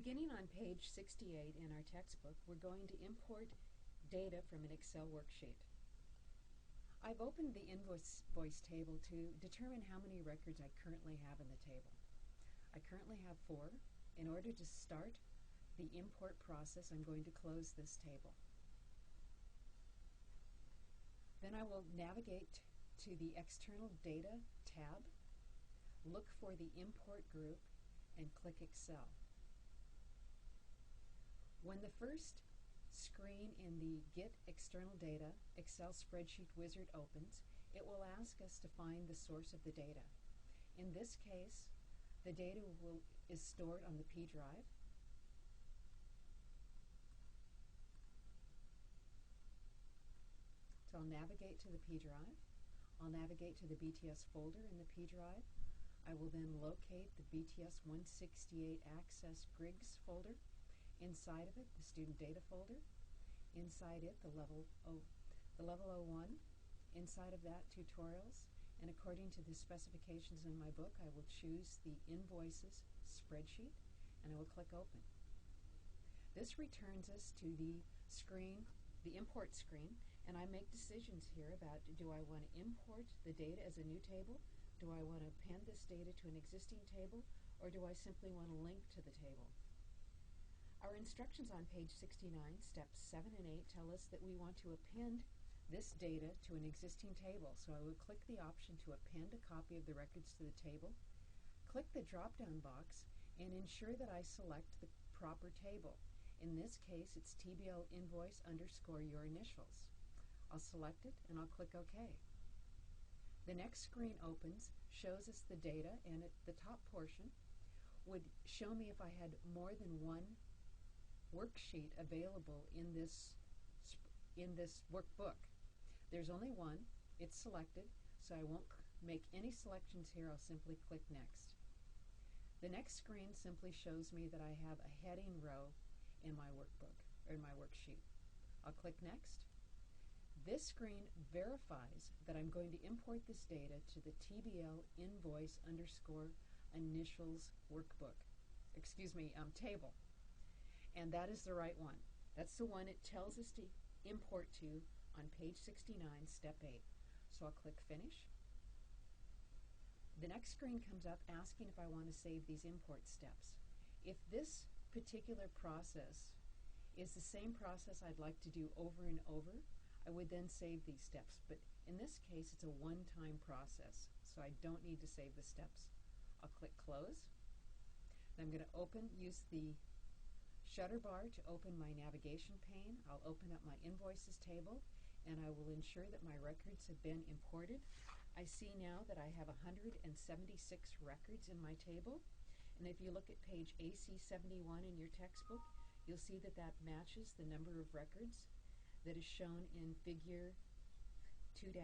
Beginning on page 68 in our textbook, we're going to import data from an Excel worksheet. I've opened the invoice table to determine how many records I currently have in the table. I currently have 4. In order to start the import process, I'm going to close this table. Then I will navigate to the External Data tab, look for the Import group, and click Excel. When the first screen in the Get External Data Excel spreadsheet wizard opens, it will ask us to find the source of the data. In this case, the data is stored on the P drive. So I'll navigate to the P drive. I'll navigate to the BTS folder in the P drive. I will then locate the BTS 168 Access Griggs folder. Inside of it, the Student Data folder. Inside it, the Level 01. Inside of that, Tutorials. And according to the specifications in my book, I will choose the Invoices spreadsheet, and I will click Open. This returns us to the screen, the import screen, and I make decisions here about, do I want to import the data as a new table? Do I want to append this data to an existing table? Or do I simply want to link to the table? Our instructions on page 69, steps 7 and 8, tell us that we want to append this data to an existing table. So I would click the option to append a copy of the records to the table, click the drop-down box, and ensure that I select the proper table. In this case, it's TBL invoice _ your initials. I'll select it and I'll click OK. The next screen opens, shows us the data, and at the top portion would show me if I had more than one worksheet available in this workbook. There's only one. It's selected, so I won't make any selections here. I'll simply click Next. The next screen simply shows me that I have a heading row in my workbook, or in my worksheet. I'll click Next. This screen verifies that I'm going to import this data to the TBL invoice _ initials workbook. Table. And that is the right one. That's the one it tells us to import to on page 69, step 8. So I'll click Finish. The next screen comes up asking if I want to save these import steps. If this particular process is the same process I'd like to do over and over, I would then save these steps. But in this case, it's a one-time process, so I don't need to save the steps. I'll click Close. And I'm going to use the shutter bar to open my navigation pane. I'll open up my invoices table, and I will ensure that my records have been imported. I see now that I have 176 records in my table, and if you look at page AC71 in your textbook, you'll see that that matches the number of records that is shown in figure 2-28.